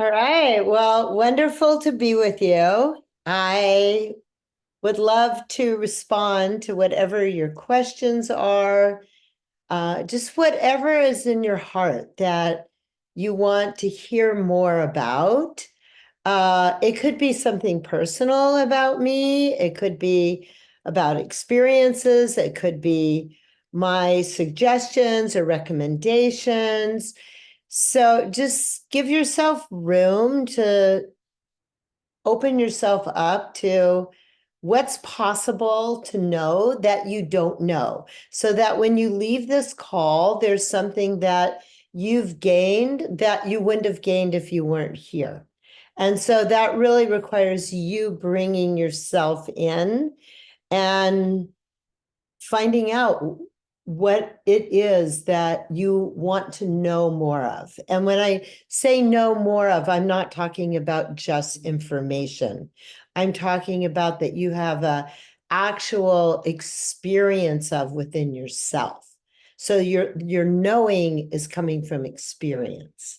All right. Well, wonderful to be with you. I would love to respond to whatever your questions are, just whatever is in your heart that you want to hear more about. It could be something personal about me, it could be about experiences, it could be my suggestions or recommendations. So just give yourself room to open yourself up to what's possible to know that you don't know, so that when you leave this call, there's something that you've gained that you wouldn't have gained if you weren't here. And so that really requires you bringing yourself in and finding out what it is that you want to know more of. And when I say know more of, I'm not talking about just information. I'm talking about that you have a actual experience of within yourself. So your knowing is coming from experience.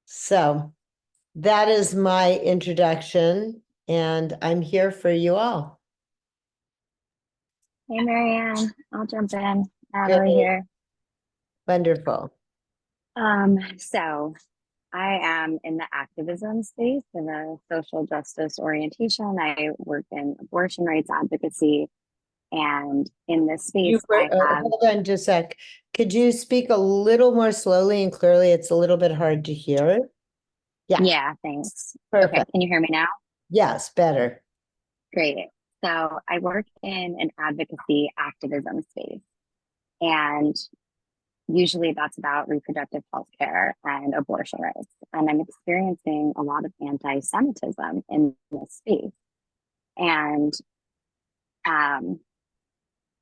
So that is my introduction, and I'm here for you all. Hey Marianne, I'll jump in. Natalie Great. here. Wonderful. So I am in the activism space in the social justice orientation. I work in abortion rights advocacy, and in this You space, were, I have, hold on just a sec. Could you speak a little more slowly and clearly? It's a little bit hard to hear. Yeah, yeah, thanks. Okay, perfect. can you hear me now? Yes, better. Great. So I work in an advocacy activism space, and usually that's about reproductive health care and abortion rights. And I'm experiencing a lot of anti Semitism in this space. And um,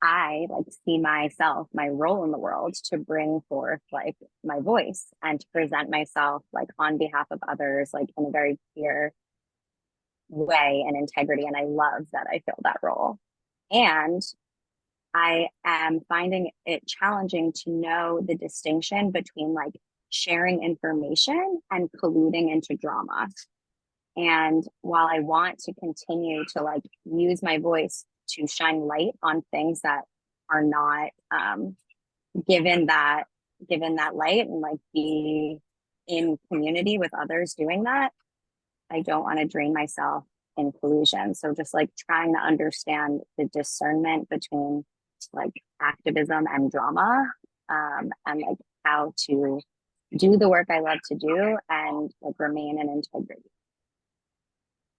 I like see myself, my role in the world to bring forth like my voice and to present myself like on behalf of others, like in a very clear way and integrity. And I love that I fill that role. And I am finding it challenging to know the distinction between like sharing information and colluding into drama. And while I want to continue to like use my voice to shine light on things that are not given that given that light and like be in community with others doing that, I don't want to drain myself in collusion. So just like trying to understand the discernment between like activism and drama, and like how to do the work I love to do and like remain in integrity.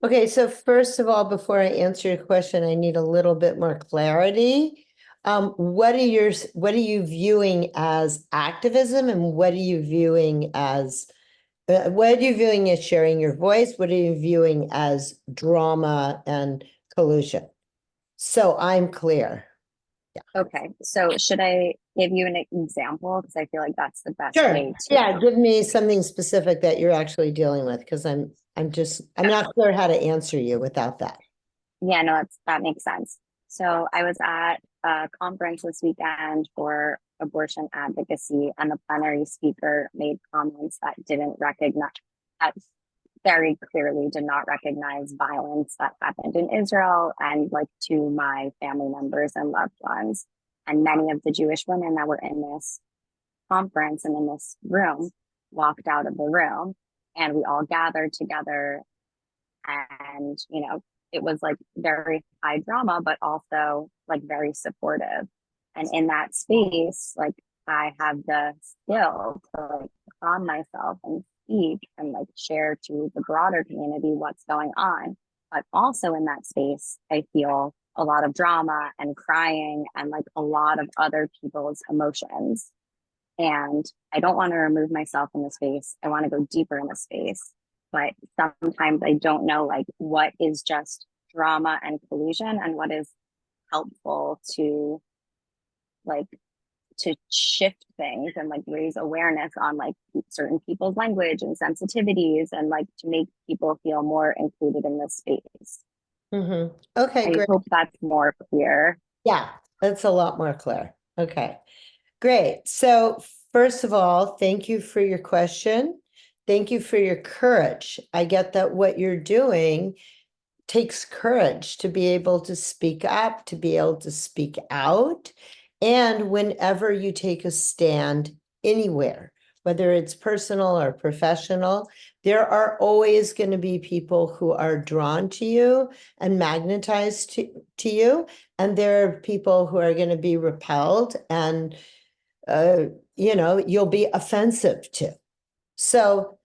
Okay, so first of all, before I answer your question, I need a little bit more clarity. What are you viewing as activism, and what are you viewing as what are you viewing as sharing your voice? What are you viewing as drama and collusion? So I'm clear. Okay, so should I give you an example? Because I feel like that's the best Sure. way Yeah, to. give me something specific that you're actually dealing with, because I'm not sure how to answer you without that. Yeah, no, that makes sense. So I was at a conference this weekend for abortion advocacy, and the plenary speaker made comments that didn't recognize, that very clearly did not recognize violence that happened in Israel and like to my family members and loved ones. And many of the Jewish women that were in this conference and in this room walked out of the room, and we all gathered together, and it was like very high drama but also like very supportive. And in that space, like I have the skill to like calm myself and speak and like share to the broader community what's going on. But also in that space, I feel a lot of drama and crying and like a lot of other people's emotions. And I don't want to remove myself from the space. I want to go deeper in the space. But sometimes I don't know like what is just drama and collusion and what is helpful to like to shift things and like raise awareness on like certain people's language and sensitivities and like to make people feel more included in this space. Okay, I great. hope that's more clear. Yeah, that's a lot more clear. Okay, great. So first of all, thank you for your question. Thank you for your courage. I get that what you're doing takes courage to be able to speak up, to be able to speak out. And whenever you take a stand anywhere, whether it's personal or professional, there are always going to be people who are drawn to you and magnetized to you. And there are people who are going to be repelled and, you'll be offensive to. So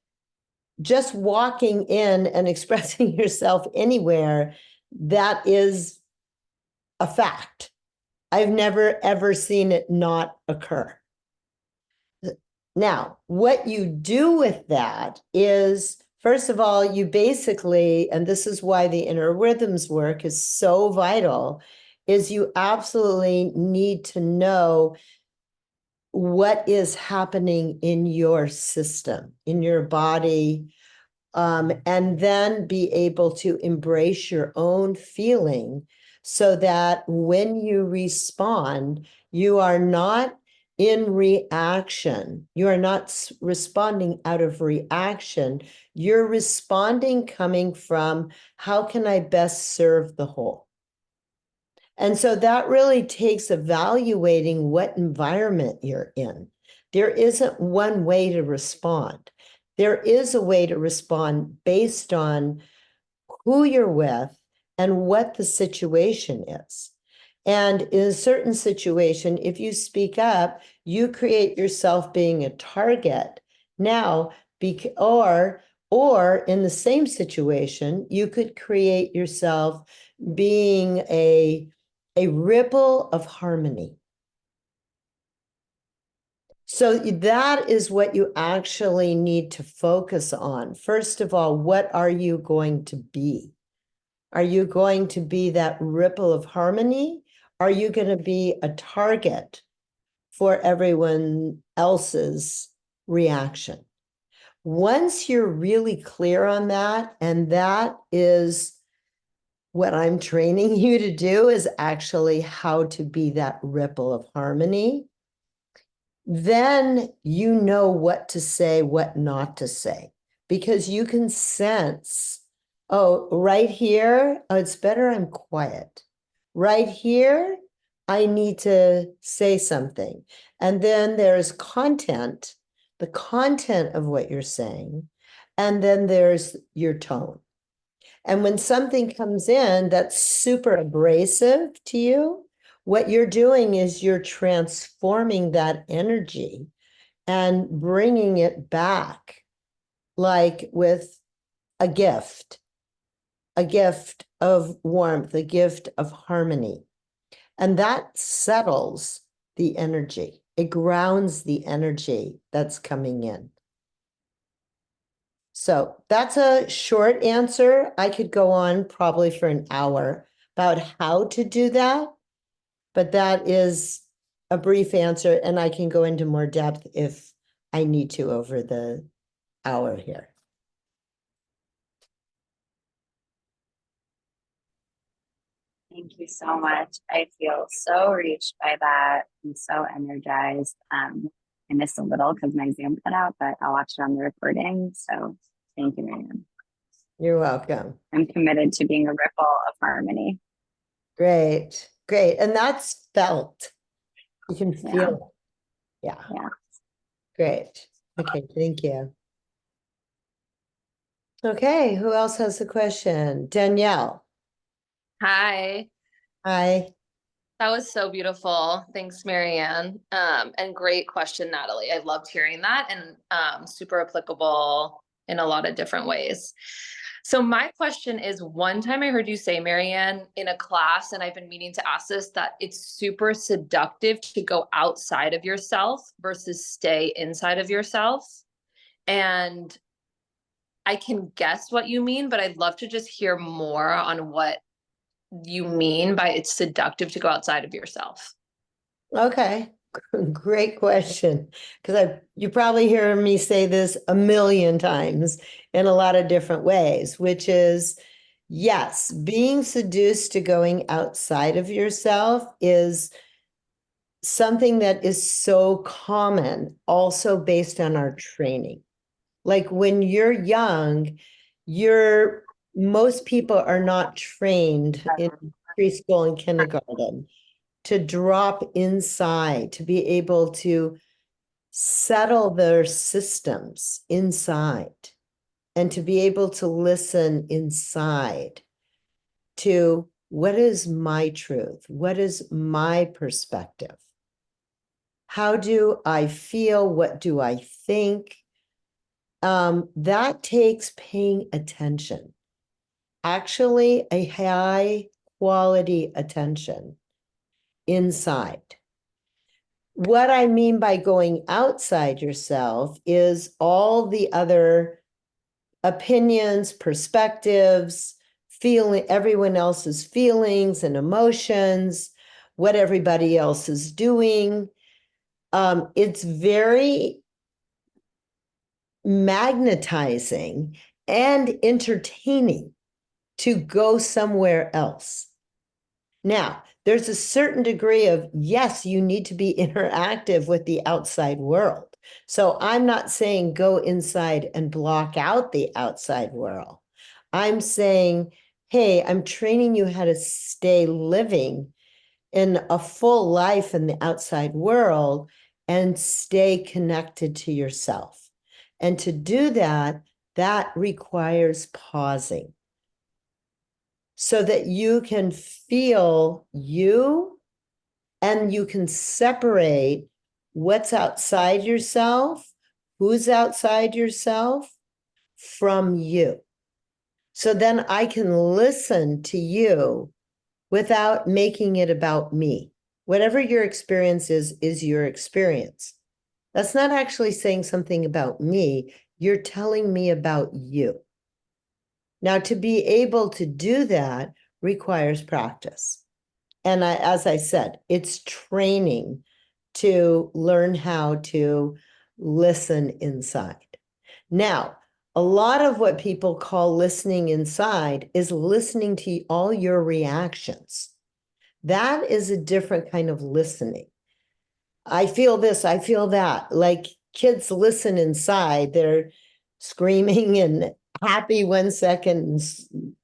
just walking in and expressing yourself anywhere, that is a fact. I've never, ever seen it not occur. Now, what you do with that is, first of all, you basically, and this is why the inner rhythms work is so vital, is you absolutely need to know what is happening in your system, in your body, and then be able to embrace your own feeling so that when you respond, you are not in reaction. You are not responding out of reaction. You're responding coming from how can I best serve the whole? And so that really takes evaluating what environment you're in. There isn't one way to respond. There is a way to respond based on who you're with and what the situation is. And in a certain situation, if you speak up, you create yourself being a target. Now, or in the same situation, you could create yourself being a ripple of harmony. So that is what you actually need to focus on. First of all, what are you going to be? Are you going to be that ripple of harmony? Are you going to be a target for everyone else's reaction? Once you're really clear on that, and that is what I'm training you to do, is actually how to be that ripple of harmony, then you know what to say, what not to say, because you can sense, oh, right here, oh, it's better I'm quiet. Right here, I need to say something. And then there's content, the content of what you're saying, and then there's your tone. And when something comes in that's super abrasive to you, what you're doing is you're transforming that energy and bringing it back, like with a gift of warmth, a gift of harmony. And that settles the energy. It grounds the energy that's coming in. So that's a short answer. I could go on probably for an hour about how to do that, but that is a brief answer, and I can go into more depth if I need to over the hour here. Thank you so much. I feel so reached by that. I'm so energized. I missed a little because my Zoom cut out, but I'll watch it on the recording. So thank you, Mariane. You're welcome. I'm committed to being a ripple of harmony. Great, great. And that's felt. You can feel it. Yeah. Yeah. Great. Okay, thank you. Okay, who else has a question? Danielle. Hi, Hi. that was so beautiful. Thanks, Marianne. And great question, Natalie. I loved hearing that and super applicable in a lot of different ways. So my question is, one time I heard you say, Marianne, in a class, and I've been meaning to ask this, that it's super seductive to go outside of yourself versus stay inside of yourself. And I can guess what you mean, but I'd love to just hear more on what you mean by it's seductive to go outside of yourself. Okay, great question. Because you probably hear me say this a million times in a lot of different ways, which is yes, being seduced to going outside of yourself is something that is so common, also based on our training. Like when you're young, most people are not trained in preschool and kindergarten to drop inside, to be able to settle their systems inside and to be able to listen inside to what is my truth? What is my perspective? How do I feel? What do I think? That takes paying attention, actually a high quality attention inside. What I mean by going outside yourself is all the other opinions, perspectives, feeling everyone else's feelings and emotions, what everybody else is doing. It's very magnetizing and entertaining to go somewhere else. Now, there's a certain degree of, yes, you need to be interactive with the outside world. So I'm not saying go inside and block out the outside world. I'm saying, hey, I'm training you how to stay living in a full life in the outside world and stay connected to yourself. And to do that, that requires pausing so that you can feel you and you can separate what's outside yourself, who's outside yourself from you. So then I can listen to you without making it about me. Whatever your experience is your experience. That's not actually saying something about me. You're telling me about you. Now, to be able to do that requires practice. And as I said, it's training to learn how to listen inside. Now, a lot of what people call listening inside is listening to all your reactions. That is a different kind of listening. I feel this, I feel that. Like kids listen inside, they're screaming and happy 1 second,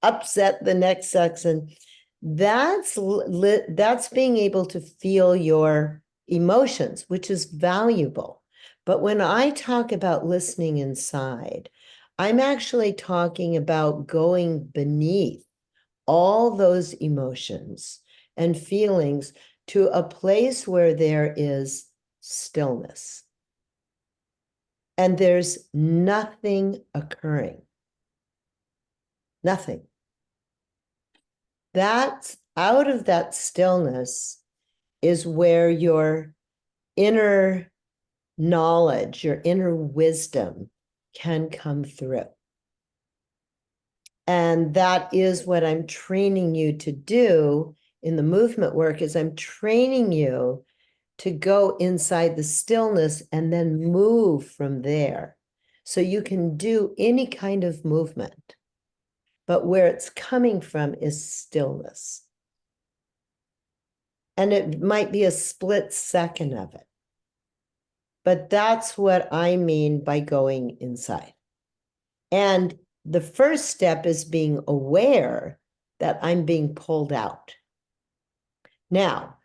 upset the next second. That's being able to feel your emotions, which is valuable. But when I talk about listening inside, I'm actually talking about going beneath all those emotions and feelings to a place where there is stillness and there's nothing occurring. Nothing. That's out of that stillness is where your inner knowledge, your inner wisdom can come through. And that is what I'm training you to do in the movement work is I'm training you to go inside the stillness and then move from there. So you can do any kind of movement, but where it's coming from is stillness. And it might be a split second of it. But that's what I mean by going inside. And the first step is being aware that I'm being pulled out. Now,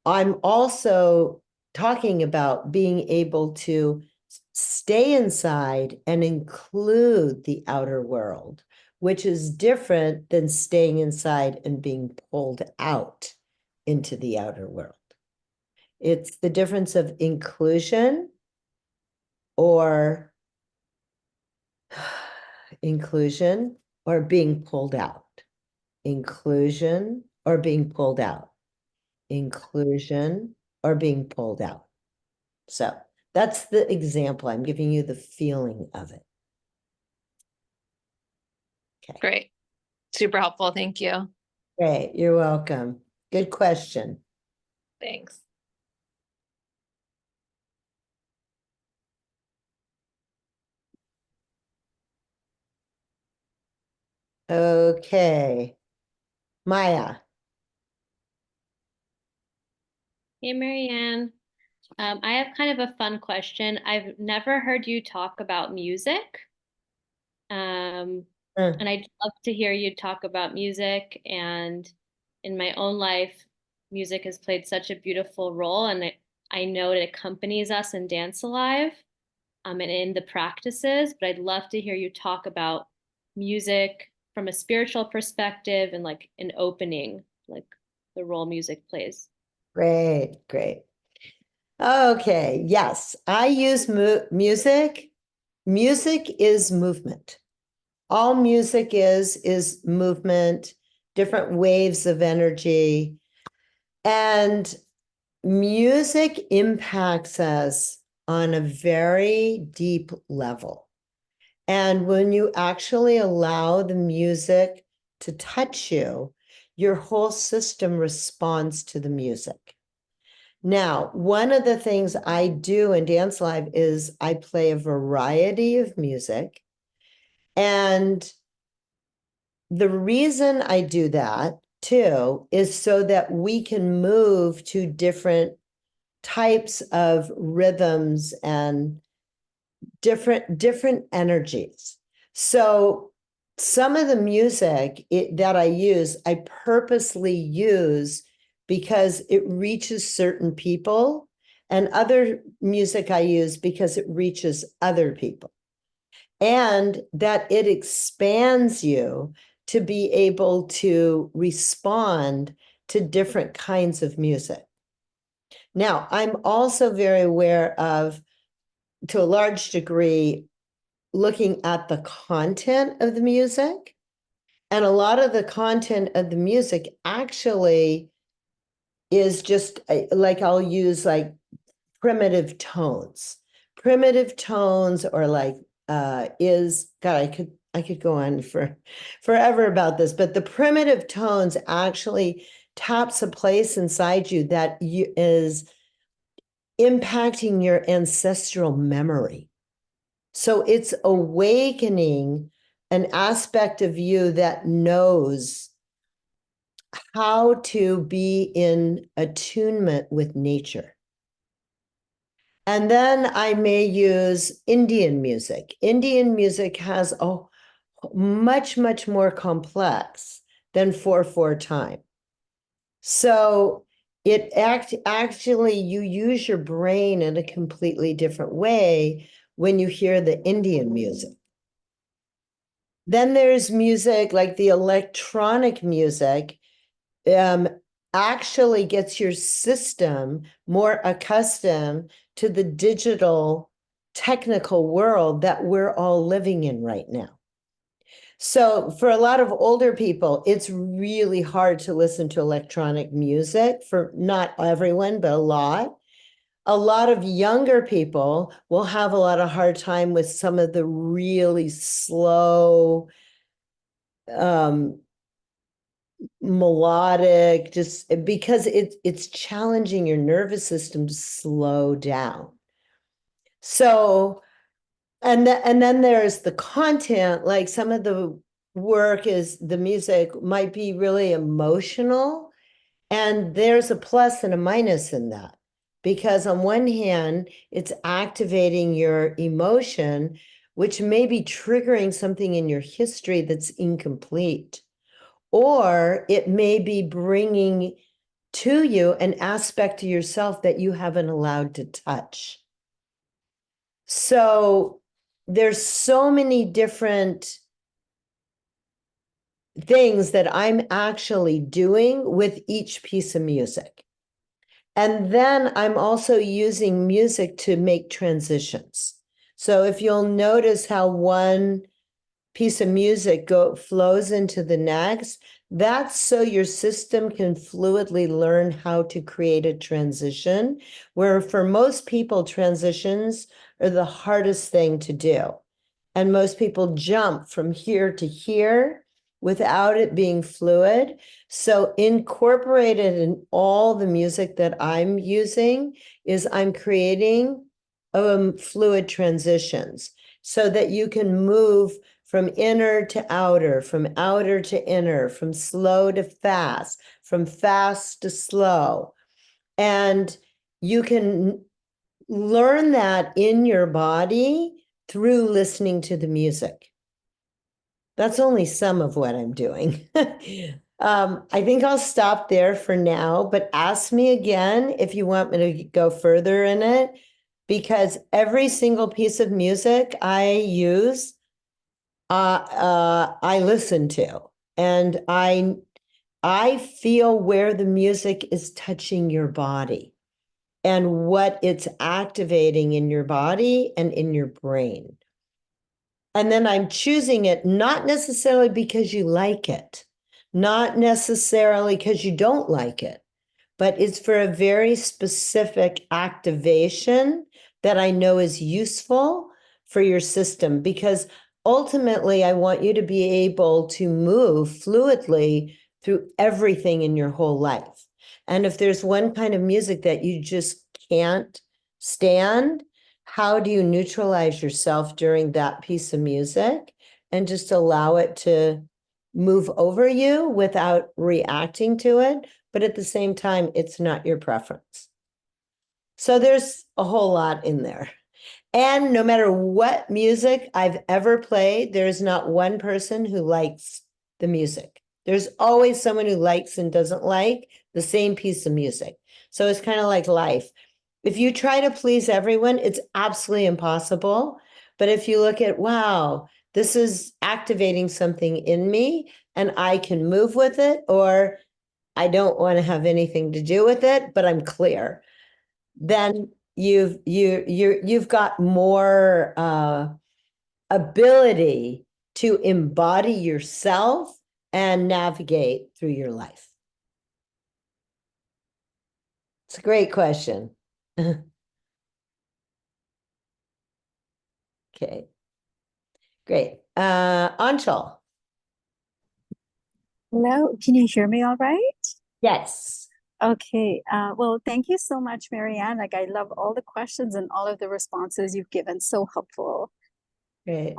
I'm also talking about being able to stay inside and include the outer world, which is different than staying inside and being pulled out into the outer world. It's the difference of inclusion or inclusion or being pulled out. Inclusion or being pulled out. Inclusion or being pulled out. So that's the example. I'm giving you the feeling of it. Okay. Great. Super helpful. Thank you. Great. You're welcome. Good question. Thanks. Okay. Maya. Hey, Marianne. I have kind of a fun question. I've never heard you talk about music. And I'd love to hear you talk about music. And in my own life, music has played such a beautiful role, and I know it accompanies us in Dance Alive, and in the practices. But I'd love to hear you talk about music from a spiritual perspective and like an opening, like the role music plays. Great, great. Okay, yes, I use music. Music is movement. All music is movement, different waves of energy. And music impacts us on a very deep level. And when you actually allow the music to touch you, your whole system responds to the music. Now, one of the things I do in Dance Live is I play a variety of music. And the reason I do that too is so that we can move to different types of rhythms and different energies. So some of the music that I use, I purposely use because it reaches certain people, and other music I use because it reaches other people, and that it expands you to be able to respond to different kinds of music. Now, I'm also very aware of, to a large degree, looking at the content of the music. And a lot of the content of the music actually is just like, I'll use like primitive tones. Primitive tones, or like God, I could go on for forever about this, but the primitive tones actually taps a place inside you that is impacting your ancestral memory. So it's awakening an aspect of you that knows how to be in attunement with nature. And then I may use Indian music. Indian music has a much, much more complex than 4/4 time. So it actually, you use your brain in a completely different way when you hear the Indian music. Then there's music like the electronic music, actually gets your system more accustomed to the digital technical world that we're all living in right now. So for a lot of older people, it's really hard to listen to electronic music, for not everyone, but a lot. A lot of younger people will have a lot of hard time with some of the really slow, melodic, just because it's challenging your nervous system to slow down. So, and then there's the content, like some of the work is, the music might be really emotional, and there's a plus and a minus in that. Because on one hand, it's activating your emotion, which may be triggering something in your history that's incomplete. Or it may be bringing to you an aspect of yourself that you haven't allowed to touch. So there's so many different things that I'm actually doing with each piece of music. And then I'm also using music to make transitions. So if you'll notice how one piece of music flows into the next, that's so your system can fluidly learn how to create a transition, where for most people, transitions are the hardest thing to do. And most people jump from here to here without it being fluid. So incorporated in all the music that I'm using is I'm creating fluid transitions so that you can move from inner to outer, from outer to inner, from slow to fast, from fast to slow. And you can learn that in your body through listening to the music. That's only some of what I'm doing. I think I'll stop there for now, but ask me again if you want me to go further in it, because every single piece of music I use, I listen to, and I feel where the music is touching your body and what it's activating in your body and in your brain. And then I'm choosing it not necessarily because you like it, not necessarily because you don't like it, but it's for a very specific activation that I know is useful for your system, because ultimately I want you to be able to move fluidly through everything in your whole life. And if there's one kind of music that you just can't stand, how do you neutralize yourself during that piece of music and just allow it to move over you without reacting to it? But at the same time, it's not your preference. So there's a whole lot in there. And no matter what music I've ever played, there's not one person who likes the music. There's always someone who likes and doesn't like the same piece of music. So it's kind of like life. If you try to please everyone, it's absolutely impossible. But if you look at, wow, this is activating something in me and I can move with it, or I don't want to have anything to do with it, but I'm clear, then you've got more ability to embody yourself and navigate through your life. It's a great question. Okay, great. Anshul. Hello, can you hear me all right? Yes. Okay, well, thank you so much, Marianne. Like, I love all the questions and all of the responses you've given, so helpful. Great.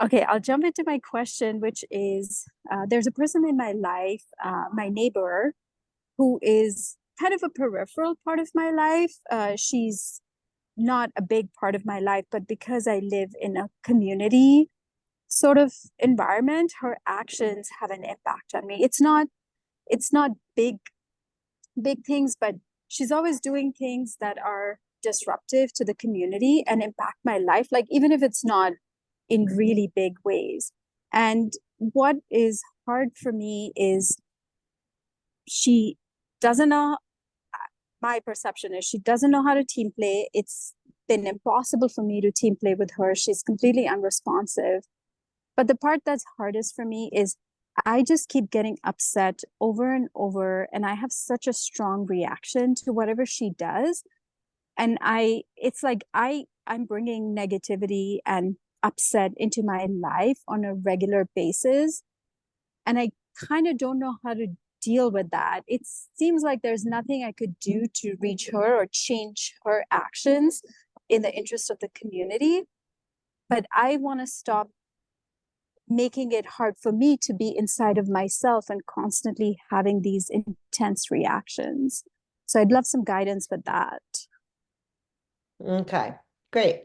Okay, I'll jump into my question, which is, there's a person in my life, my neighbor, who is kind of a peripheral part of my life. She's not a big part of my life, but because I live in a community sort of environment, her actions have an impact on me. It's not big things, but she's always doing things that are disruptive to the community and impact my life, like even if it's not in really big ways. And what is hard for me is she doesn't know, my perception is she doesn't know how to team play. It's been impossible for me to team play with her. She's completely unresponsive. But the part that's hardest for me is I just keep getting upset over and over, and I have such a strong reaction to whatever she does. And it's like I'm bringing negativity and upset into my life on a regular basis. And I kind of don't know how to deal with that. It seems like there's nothing I could do to reach her or change her actions in the interest of the community. But I want to stop making it hard for me to be inside of myself and constantly having these intense reactions. So I'd love some guidance with that. Okay, great.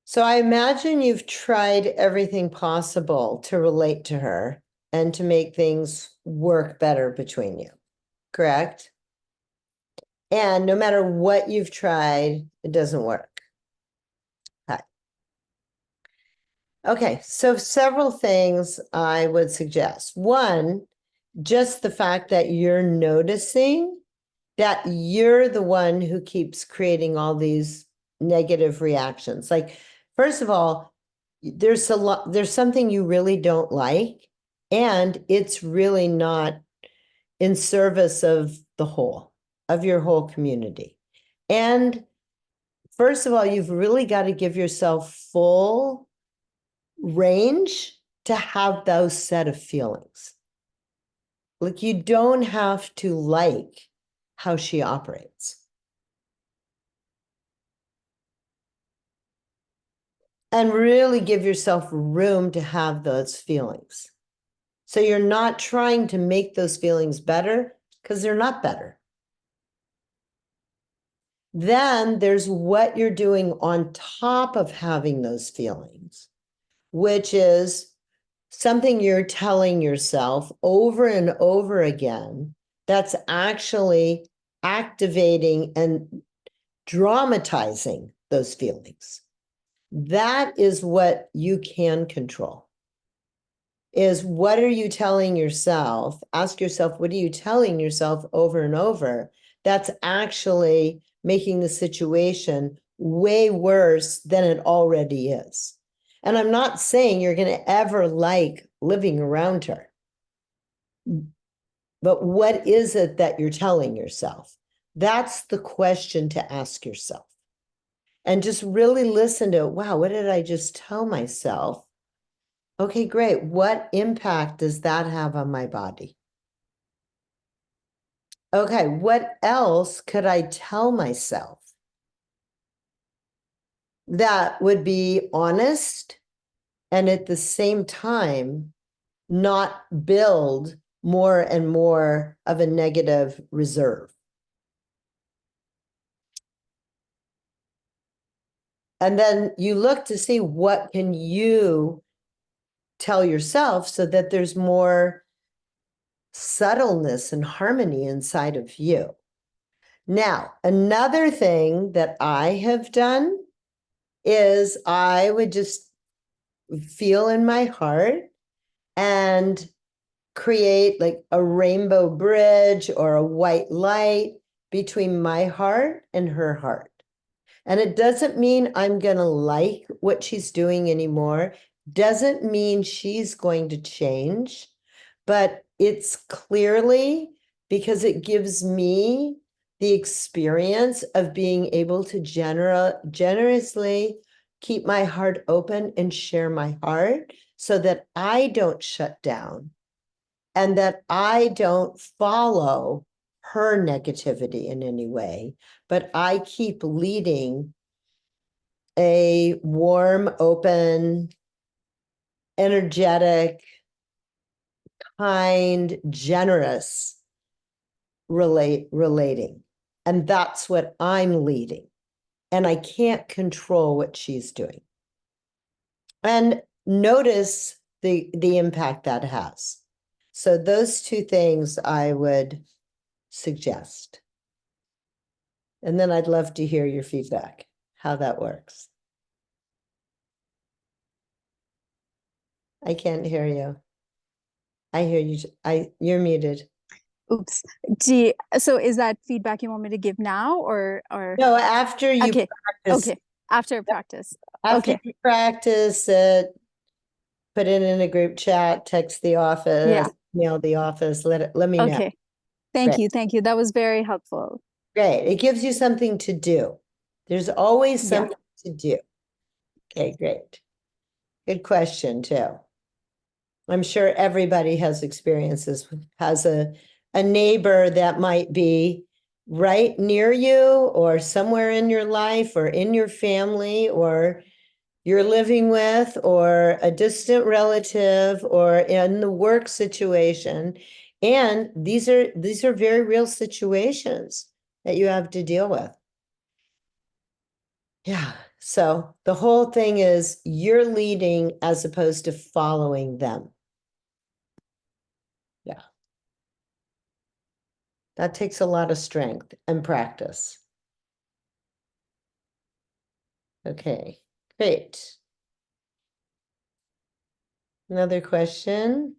So I imagine you've tried everything possible to relate to her and to make things work better between you, correct? And no matter what you've tried, it doesn't work. Okay, so several things I would suggest. One, just the fact that you're noticing that you're the one who keeps creating all these negative reactions. Like, first of all, there's something you really don't like, and it's really not in service of the whole, of your whole community. And first of all, you've really got to give yourself full range to have those set of feelings. Like, you don't have to like how she operates. And really give yourself room to have those feelings. So you're not trying to make those feelings better, because they're not better. Then there's what you're doing on top of having those feelings, which is something you're telling yourself over and over again that's actually activating and dramatizing those feelings. That is what you can control. Is what are you telling yourself? Ask yourself, what are you telling yourself over and over? That's actually making the situation way worse than it already is. And I'm not saying you're going to ever like living around her. But what is it that you're telling yourself? That's the question to ask yourself. And just really listen to, wow, what did I just tell myself? Okay, great. What impact does that have on my body? Okay, what else could I tell myself that would be honest and at the same time not build more and more of a negative reserve? And then you look to see what can you tell yourself so that there's more subtleness and harmony inside of you. Now, another thing that I have done is I would just feel in my heart and create like a rainbow bridge or a white light between my heart and her heart. And it doesn't mean I'm going to like what she's doing anymore. Doesn't mean she's going to change, but it's clearly because it gives me the experience of being able to generously keep my heart open and share my heart so that I don't shut down and that I don't follow her negativity in any way, but I keep leading a warm, open, energetic, kind, generous relating. And that's what I'm leading. And I can't control what she's doing. And notice the impact that has. So those two things I would suggest. And then I'd love to hear your feedback, how that works. I can't hear you. I hear you. You're muted. Oops. So is that feedback you want me to give now or No, after you okay. practice. Okay. After practice. After Okay. you practice it, put it in a group chat, text the office, Yeah. email the office, let me know. Okay. Thank Great. you. Thank you. That was very helpful. Great. It gives you something to do. There's always Yeah. something to do. Okay, great. Good question, too. I'm sure everybody has experiences, has a neighbor that might be right near you or somewhere in your life or in your family or you're living with or a distant relative or in the work situation. And these are very real situations that you have to deal with. Yeah. So the whole thing is you're leading as opposed to following them. Yeah. That takes a lot of strength and practice. Okay, great. Another question?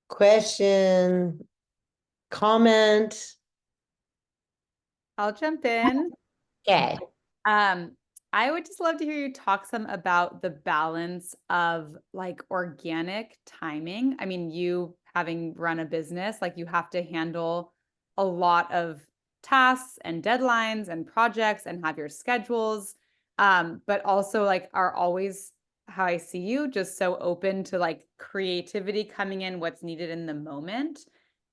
Question, comment? I'll jump in. Okay. I would just love to hear you talk some about the balance of like organic timing. I mean, you having run a business, like you have to handle a lot of tasks and deadlines and projects and have your schedules. But also like are always how I see you, just so open to like creativity coming in, what's needed in the moment.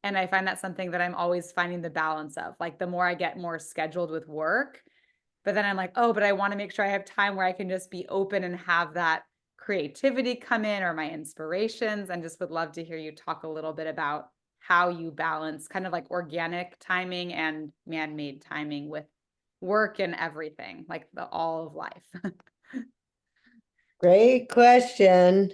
And I find that something that I'm always finding the balance of. Like the more I get more scheduled with work, but then I'm like, oh, but I want to make sure I have time where I can just be open and have that creativity come in or my inspirations, and just would love to hear you talk a little bit about how you balance kind of like organic timing and man-made timing with work and everything, like the all of life. Great question.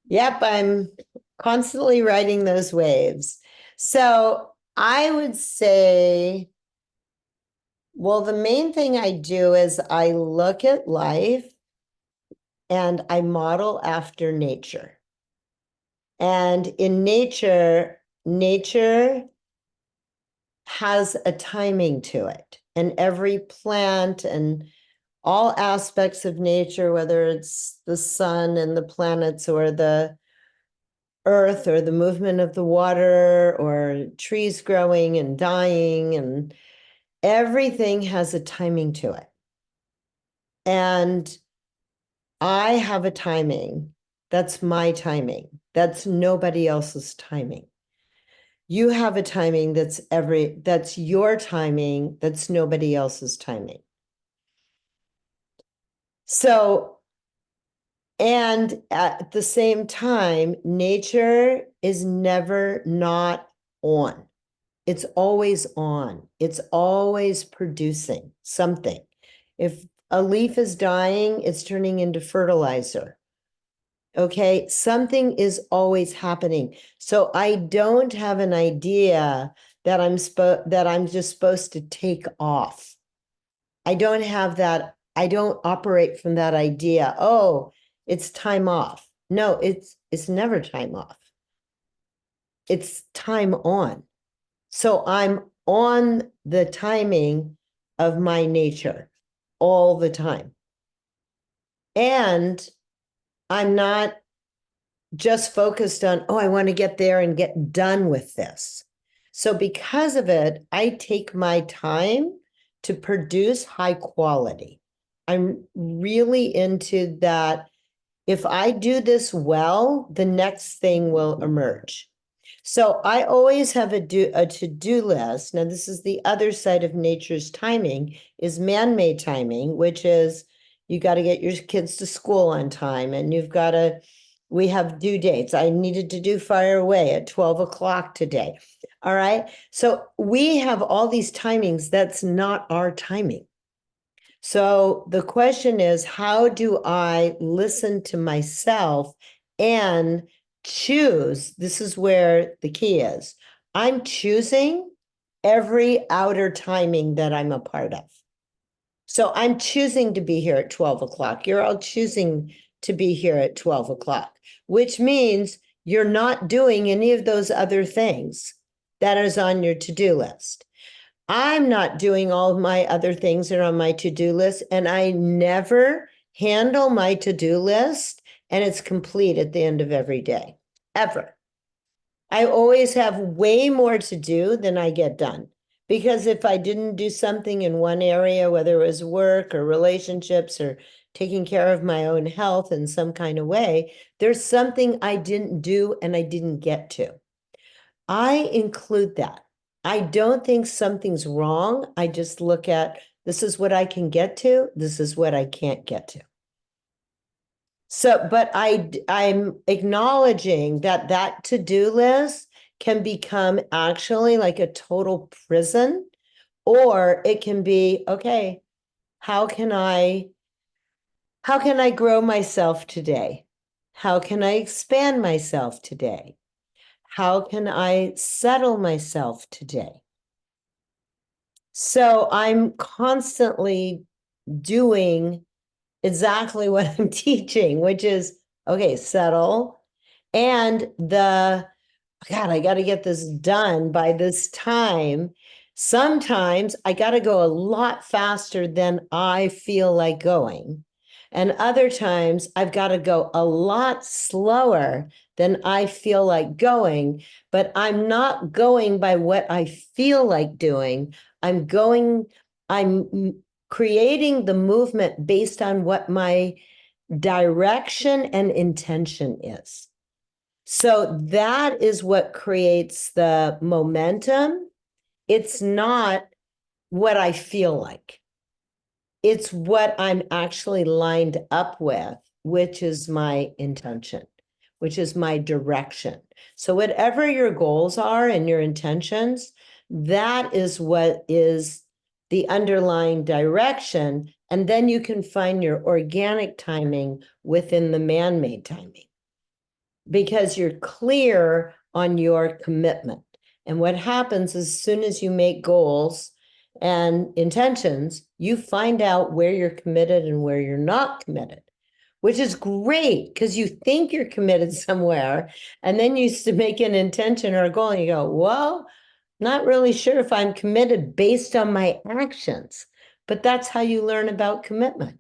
Yep, I'm constantly riding those waves. So I would say, well, the main thing I do is I look at life and I model after nature. And in nature, nature has a timing to it. And every plant and all aspects of nature, whether it's the sun and the planets or the earth or the movement of the water or trees growing and dying, and everything has a timing to it. And I have a timing. That's my timing. That's nobody else's timing. You have a timing that's your timing, that's nobody else's timing. So, and at the same time, nature is never not on. It's always on. It's always producing something. If a leaf is dying, it's turning into fertilizer. Okay, something is always happening. So I don't have an idea that I'm just supposed to take off. I don't have that. I don't operate from that idea. Oh, it's time off. No, it's never time off. It's time on. So I'm on the timing of my nature all the time. And I'm not just focused on, oh, I want to get there and get done with this. So because of it, I take my time to produce high quality. I'm really into that. If I do this well, the next thing will emerge. So I always have a to-do list. Now, this is the other side of nature's timing, is man-made timing, which is you got to get your kids to school on time, and we have due dates. I needed to do fire away at 12 o'clock today. All right. So we have all these timings. That's not our timing. So the question is, how do I listen to myself and choose? This is where the key is. I'm choosing every outer timing that I'm a part of. So I'm choosing to be here at 12 o'clock. You're all choosing to be here at 12 o'clock, which means you're not doing any of those other things that is on your to-do list. I'm not doing all of my other things that are on my to-do list, and I never handle my to-do list and it's complete at the end of every day, ever. I always have way more to do than I get done. Because if I didn't do something in one area, whether it was work or relationships or taking care of my own health in some kind of way, there's something I didn't do and I didn't get to. I include that. I don't think something's wrong. I just look at, this is what I can get to. This is what I can't get to. So, but I'm acknowledging that to-do list can become actually like a total prison, or it can be, okay, how can I grow myself today? How can I expand myself today? How can I settle myself today? So I'm constantly doing exactly what I'm teaching, which is, okay, settle. And God, I got to get this done by this time. Sometimes I got to go a lot faster than I feel like going. And other times I've got to go a lot slower than I feel like going, but I'm not going by what I feel like doing. I'm creating the movement based on what my direction and intention is. So that is what creates the momentum. It's not what I feel like. It's what I'm actually lined up with which is my intention, which is my direction. So whatever your goals are and your intentions, that is what is the underlying direction. And then you can find your organic timing within the man-made timing because you're clear on your commitment. And what happens as soon as you make goals and intentions, you find out where you're committed and where you're not committed, which is great because you think you're committed somewhere. And then you make an intention or a goal and you go, well, not really sure if I'm committed based on my actions. But that's how you learn about commitment.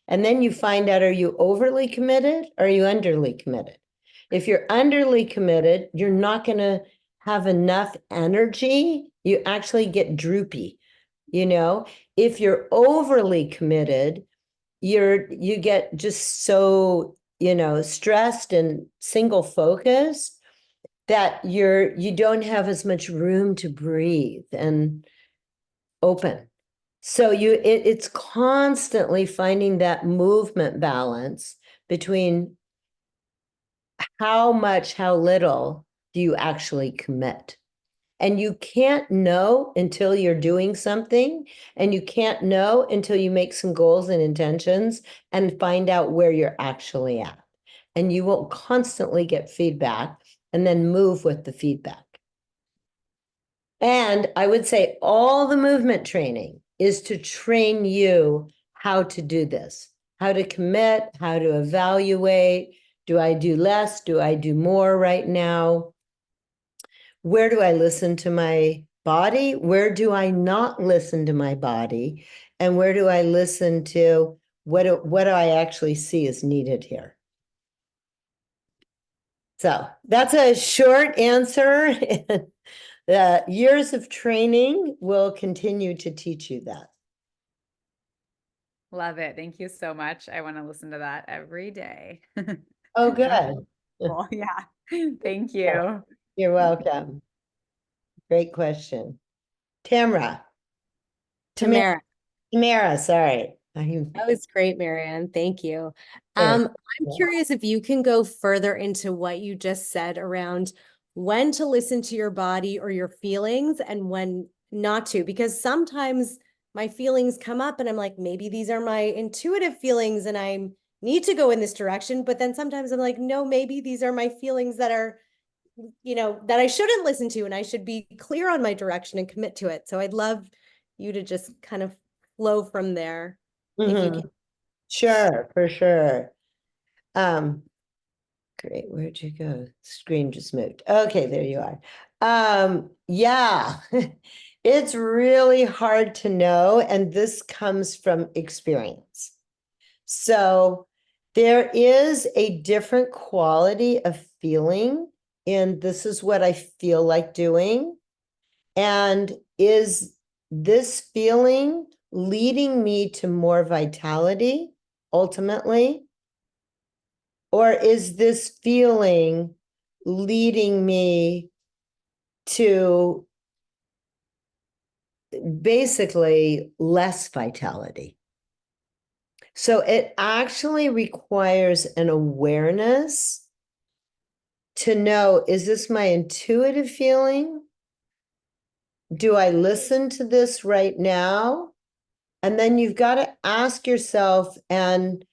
And then you find out, are you overly committed or are you underly committed? If you're underly committed, you're not going to have enough energy. You actually get droopy. If you're overly committed, you get just so, stressed and single focused that you don't have as much room to breathe and open. So it's constantly finding that movement balance between how much, how little do you actually commit? And you can't know until you're doing something, and you can't know until you make some goals and intentions and find out where you're actually at. And you will constantly get feedback and then move with the feedback. And I would say all the movement training is to train you how to do this, how to commit, how to evaluate. Do I do less? Do I do more right now? Where do I listen to my body? Where do I not listen to my body? And where do I listen to what do I actually see is needed here? So that's a short answer. The years of training will continue to teach you that. Love it. Thank you so much. I want to listen to that every day. Oh, good. Well, yeah. Thank you. You're welcome. Great question. Tamara. Tamara. Tamara, sorry. That was great, Marianne. Thank you. Sure. I'm curious if you can go further into what you just said around when to listen to your body or your feelings and when not to, because sometimes my feelings come up and I'm like, maybe these are my intuitive feelings and I need to go in this direction. But then sometimes I'm like, no, maybe these are my feelings that are, that I shouldn't listen to, and I should be clear on my direction and commit to it. So I'd love you to just kind of flow from there. If you can. Sure, for sure. Great. Where'd you go? Screen just moved. Okay, there you are. Yeah, it's really hard to know, and this comes from experience. So there is a different quality of feeling, and this is what I feel like doing. And is this feeling leading me to more vitality ultimately? Or is this feeling leading me to basically less vitality? So it actually requires an awareness to know, is this my intuitive feeling? Do I listen to this right now? And then you've got to ask yourself, and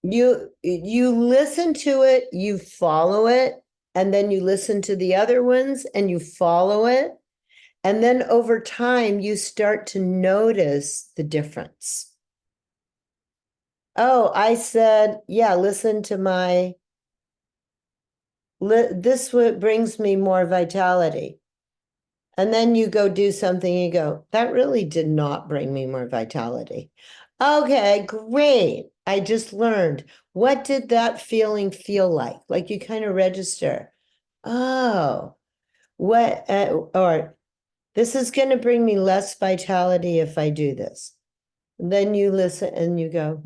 you listen to it, you follow it, and then you listen to the other ones and you follow it. And then over time, you start to notice the difference. Oh, I said, yeah, listen to this brings me more vitality. And then you go do something, you go, that really did not bring me more vitality. Okay, great. I just learned. What did that feeling feel like? Like you kind of register. Oh, or this is going to bring me less vitality if I do this. And then you listen and you go,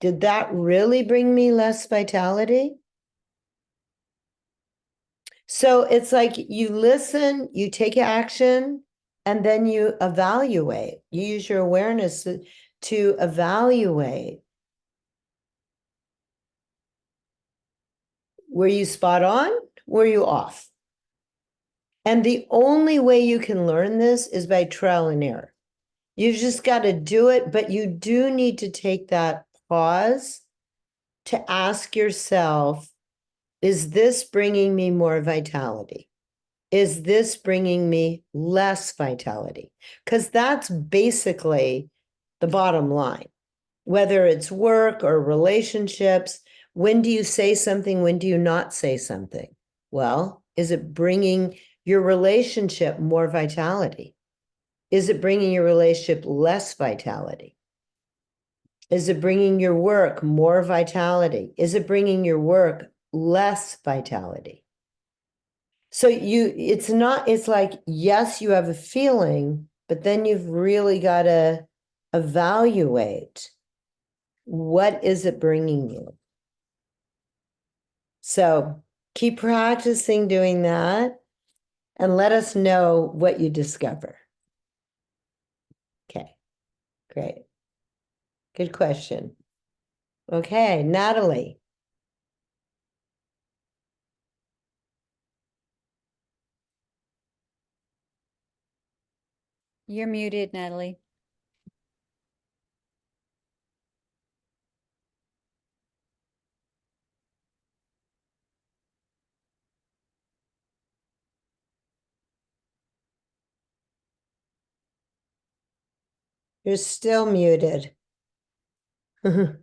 did that really bring me less vitality? So it's like you listen, you take action, and then you evaluate. You use your awareness to evaluate. Were you spot on? Were you off? And the only way you can learn this is by trial and error. You've just got to do it, but you do need to take that pause to ask yourself, is this bringing me more vitality? Is this bringing me less vitality? Because that's basically the bottom line. Whether it's work or relationships, when do you say something? When do you not say something? Well, is it bringing your relationship more vitality? Is it bringing your relationship less vitality? Is it bringing your work more vitality? Is it bringing your work less vitality? So it's like, yes, you have a feeling, but then you've really got to evaluate, what is it bringing you? So keep practicing doing that and let us know what you discover. Okay, great. Good question. Okay, Natalie. You're muted, Natalie. You're still muted. And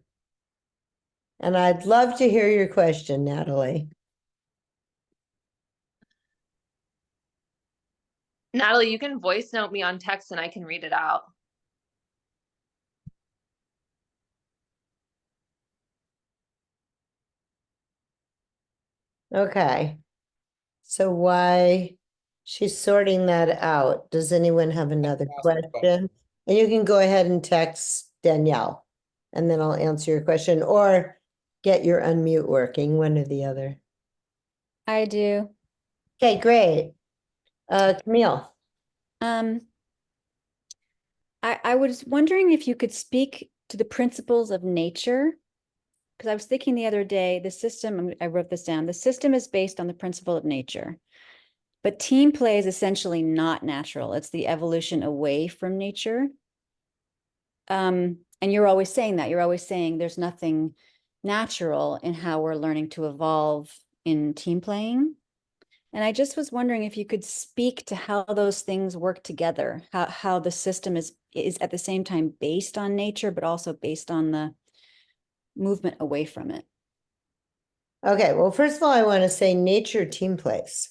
I'd love to hear your question, Natalie. Natalie, you can voice note me on text and I can read it out. Okay. So why she's sorting that out. Does anyone have another question? And you can go ahead and text Danielle and then I'll answer your question or get your unmute working, one or the other. I do. Okay, great. Camille. I was wondering if you could speak to the principles of nature, because I was thinking the other day, the system, I wrote this down, the system is based on the principle of nature, but team play is essentially not natural. It's the evolution away from nature. And you're always saying that. You're always saying there's nothing natural in how we're learning to evolve in team playing. And I just was wondering if you could speak to how those things work together, how the system is at the same time based on nature, but also based on the movement away from it. Okay, well, first of all, I want to say nature team plays.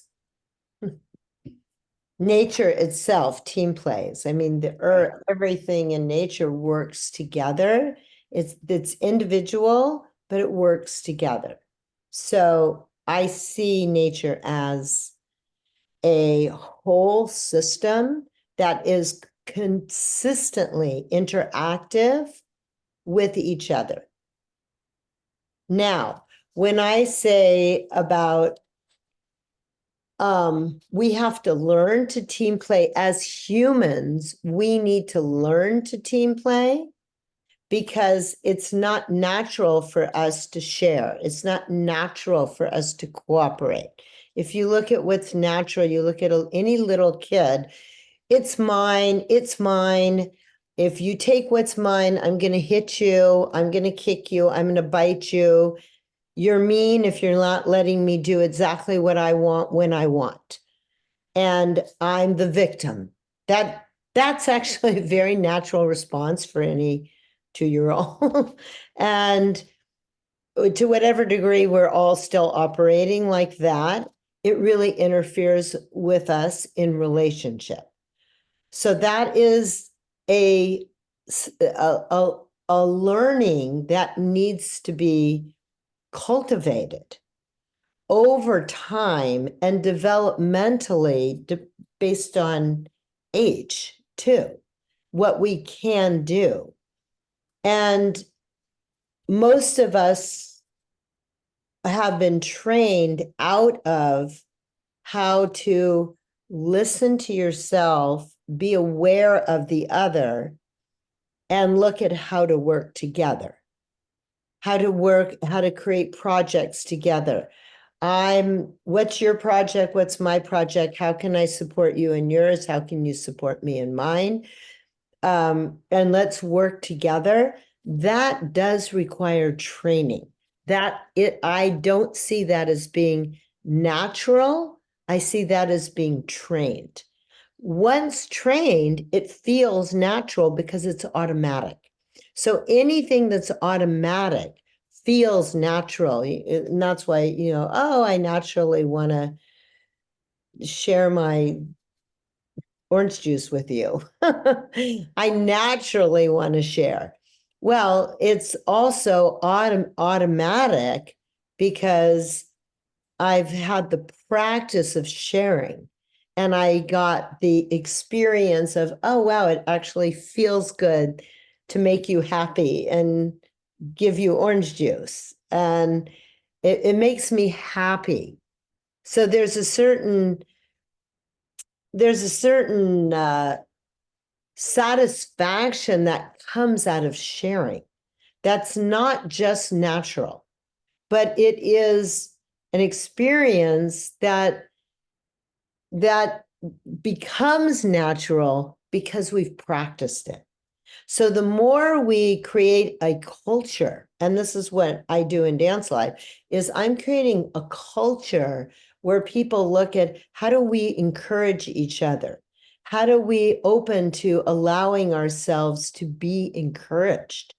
Nature itself team plays. I mean, the earth, everything in nature works together. It's individual, but it works together. So I see nature as a whole system that is consistently interactive with each other. Now, when I say about we have to learn to team play as humans, we need to learn to team play because it's not natural for us to share. It's not natural for us to cooperate. If you look at what's natural, you look at any little kid, it's mine, it's mine. If you take what's mine, I'm going to hit you, I'm going to kick you, I'm going to bite you. You're mean if you're not letting me do exactly what I want when I want. And I'm the victim. That's actually a very natural response for any 2-year-old. And to whatever degree we're all still operating like that, it really interferes with us in relationship. So that is a learning that needs to be cultivated over time and developmentally based on age too, what we can do. And most of us have been trained out of how to listen to yourself, be aware of the other, and look at how to work together, how to create projects together. What's your project? What's my project? How can I support you in yours? How can you support me in mine? And let's work together. That does require training. I don't see that as being natural. I see that as being trained. Once trained, it feels natural because it's automatic. So anything that's automatic feels natural. And that's why, oh, I naturally want to share my orange juice with you. I naturally want to share. Well, it's also automatic because I've had the practice of sharing, and I got the experience of, oh, wow, it actually feels good to make you happy and give you orange juice. And it makes me happy. So there's a certain satisfaction that comes out of sharing. That's not just natural, but it is an experience that becomes natural because we've practiced it. So the more we create a culture, and this is what I do in Dance Life, is I'm creating a culture where people look at how do we encourage each other? How do we open to allowing ourselves to be encouraged,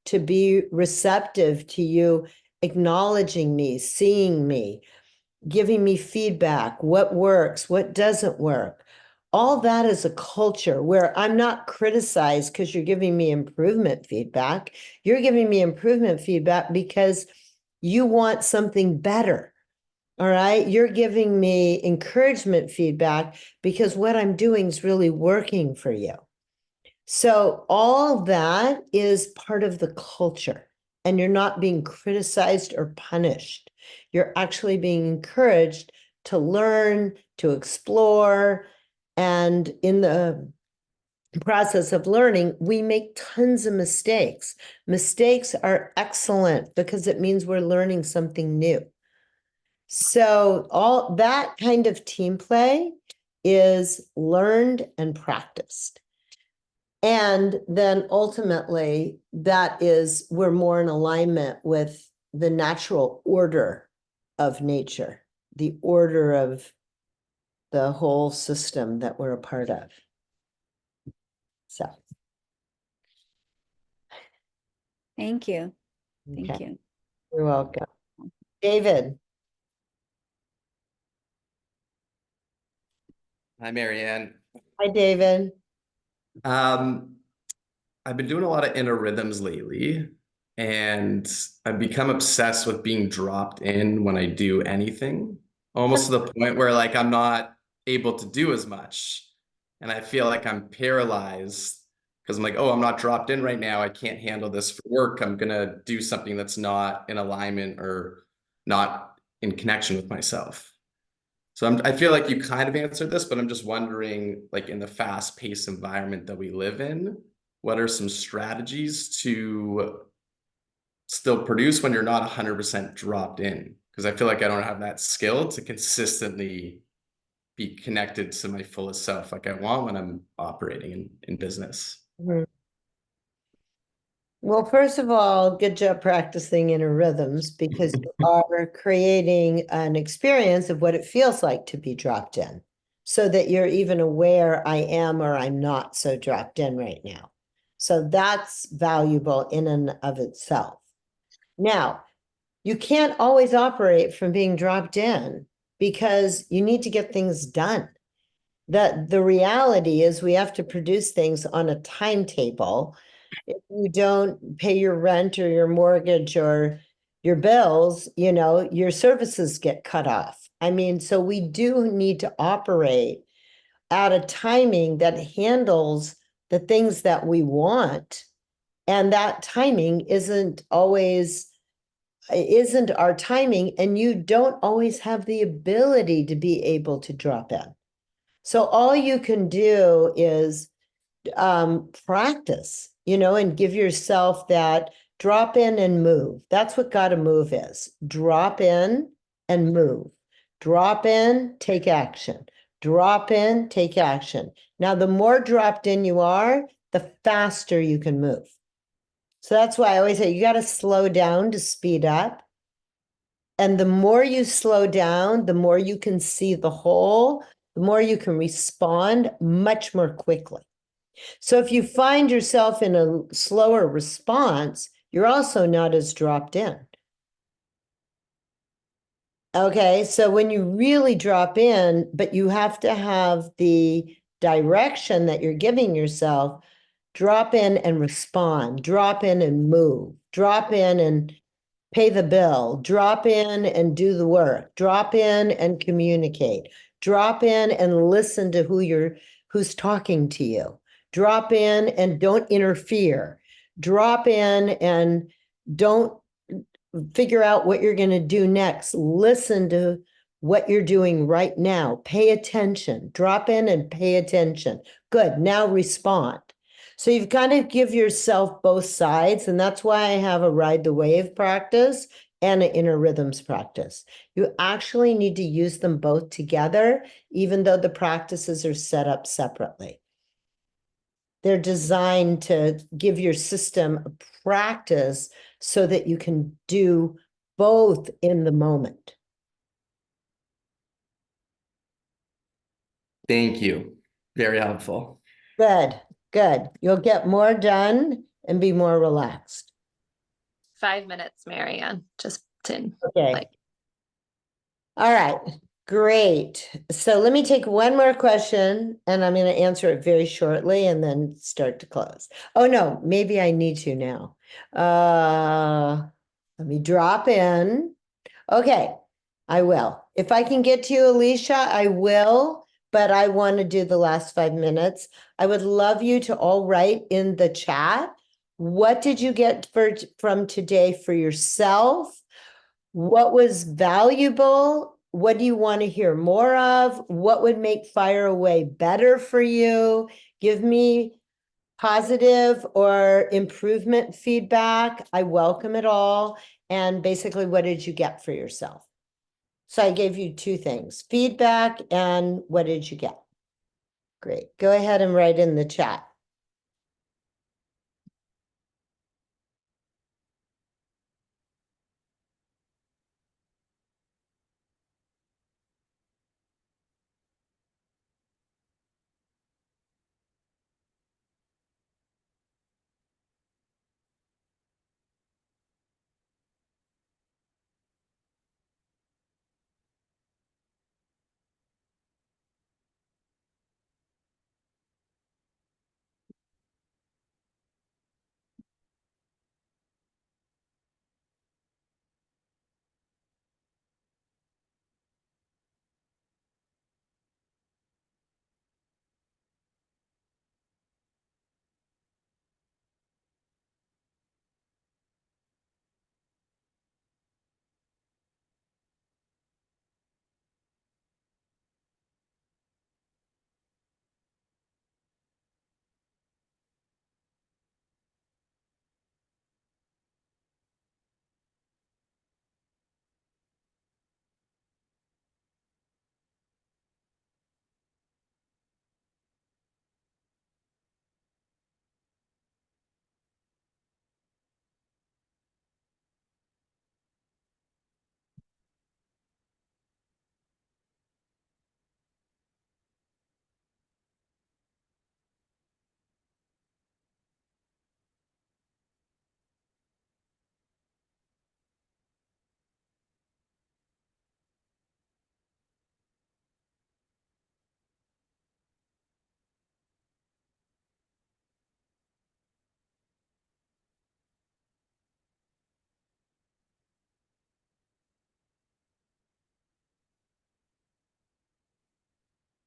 to be receptive to you acknowledging me, seeing me, giving me feedback, what works, what doesn't work. All that is a culture where I'm not criticized because you're giving me improvement feedback. You're giving me improvement feedback because you want something better. All right. You're giving me encouragement feedback because what I'm doing is really working for you. So all that is part of the culture, and you're not being criticized or punished. You're actually being encouraged to learn, to explore. And in the process of learning, we make tons of mistakes. Mistakes are excellent because it means we're learning something new. So all that kind of team play is learned and practiced. And then ultimately, we're more in alignment with the natural order of nature, the order of the whole system that we're a part of. So, Thank you. Thank okay, you. you're welcome. David. Hi, Marianne. Hi, David. I've been doing a lot of inner rhythms lately, and I've become obsessed with being dropped in when I do anything, almost to the point where like I'm not able to do as much. And I feel like I'm paralyzed because I'm like, oh, I'm not dropped in right now. I can't handle this for work. I'm gonna do something that's not in alignment or not in connection with myself. So I feel like you kind of answered this, but I'm just wondering, like in the fast-paced environment that we live in, what are some strategies to still produce when you're not 100% dropped in? Because I feel like I don't have that skill to consistently be connected to my fullest self like I want when I'm operating in business. Mhm. Well, first of all, good job practicing inner rhythms because you are creating an experience of what it feels like to be dropped in so that you're even aware I am or I'm not so dropped in right now. So that's valuable in and of itself. Now, you can't always operate from being dropped in because you need to get things done. The reality is we have to produce things on a timetable. If you don't pay your rent or your mortgage or your bills, your services get cut off. I mean, so we do need to operate at a timing that handles the things that we want. And that timing isn't our timing, and you don't always have the ability to be able to drop in. So all you can do is practice, and give yourself that drop in and move. That's what gotta move is. Drop in and move. Drop in, take action. Drop in, take action. Now, the more dropped in you are, the faster you can move. So that's why I always say you got to slow down to speed up. And the more you slow down, the more you can see the whole, the more you can respond much more quickly. So if you find yourself in a slower response, you're also not as dropped in. Okay, so when you really drop in, but you have to have the direction that you're giving yourself, drop in and respond, drop in and move, drop in and pay the bill, drop in and do the work, drop in and communicate, drop in and listen to who's talking to you, drop in and don't interfere, drop in and don't figure out what you're going to do next. Listen to what you're doing right now. Pay attention, drop in and pay attention. Good, now respond. So you've got to give yourself both sides. And that's why I have a ride the wave practice and an inner rhythms practice. You actually need to use them both together, even though the practices are set up separately. They're designed to give your system a practice so that you can do both in the moment. Thank you. Very helpful. Good, good. You'll get more done and be more relaxed. 5 minutes, Marianne, just to Okay. like. All right, great. So let me take one more question and I'm going to answer it very shortly and then start to close. Oh no, maybe I need to now. Let me drop in. Okay, I will. If I can get to you, Alicia, I will, but I want to do the last 5 minutes. I would love you to all write in the chat. What did you get from today for yourself? What was valuable? What do you want to hear more of? What would make Fire Away better for you? Give me positive or improvement feedback. I welcome it all. And basically, what did you get for yourself? So I gave you 2 things, feedback and what did you get? Great. Go ahead and write in the chat.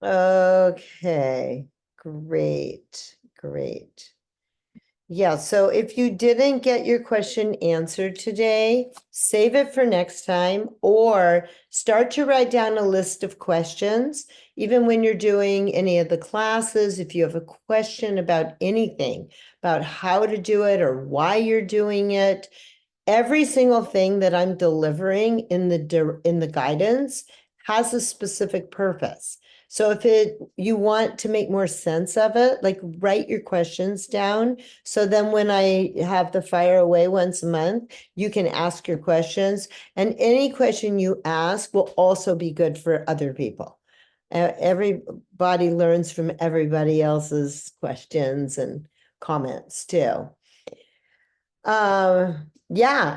Okay, great, great. Yeah, so if you didn't get your question answered today, save it for next time or start to write down a list of questions. Even when you're doing any of the classes, if you have a question about anything, about how to do it or why you're doing it, every single thing that I'm delivering in the guidance has a specific purpose. So if you want to make more sense of it, like write your questions down. So then when I have the fire away once a month, you can ask your questions. And any question you ask will also be good for other people. Everybody learns from everybody else's questions and comments too. Yeah,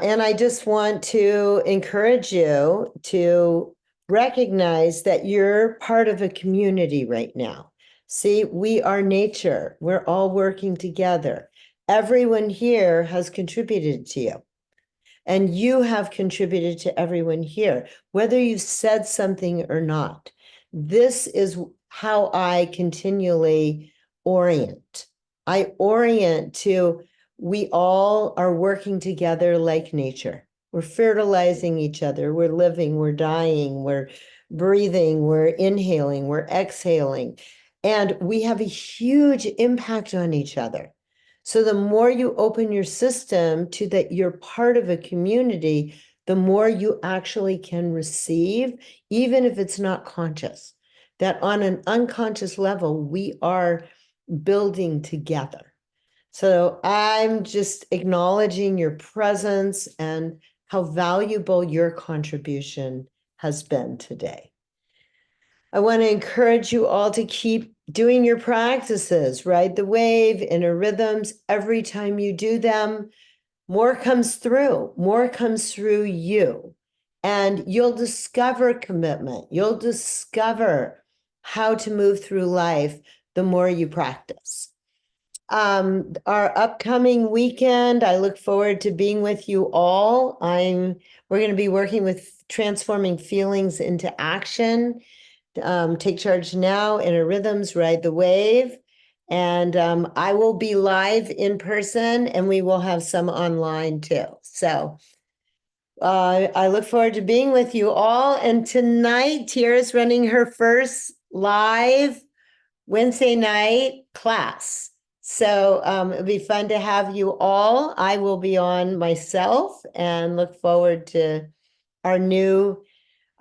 and I just want to encourage you to recognize that you're part of a community right now. See, we are nature. We're all working together. Everyone here has contributed to you, and you have contributed to everyone here, whether you said something or not. This is how I continually orient. I orient to we all are working together like nature. We're fertilizing each other. We're living, we're dying, we're breathing, we're inhaling, we're exhaling. And we have a huge impact on each other. So the more you open your system to that you're part of a community, the more you actually can receive, even if it's not conscious. That on an unconscious level, we are building together. So I'm just acknowledging your presence and how valuable your contribution has been today. I want to encourage you all to keep doing your practices, ride the wave, inner rhythms. Every time you do them, more comes through you. And you'll discover commitment. You'll discover how to move through life the more you practice. Our upcoming weekend, I look forward to being with you all. We're going to be working with transforming feelings into action. Take charge now, inner rhythms, ride the wave. And I will be live in person and we will have some online too. So I look forward to being with you all. And tonight, Tiara's running her first live Wednesday night class. So it'll be fun to have you all. I will be on myself and look forward to our new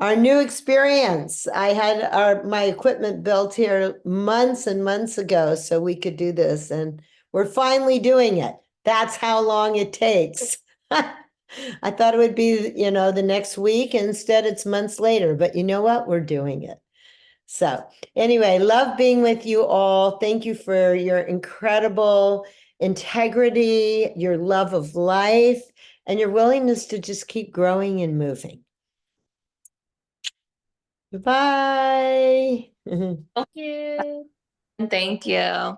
experience. I had my equipment built here months and months ago so we could do this, and we're finally doing it. That's how long it takes. I thought it would be, the next week. Instead, it's months later, but you know what? We're doing it. So anyway, love being with you all. Thank you for your incredible integrity, your love of life, and your willingness to just keep growing and moving. Bye. Thank you. Thank you.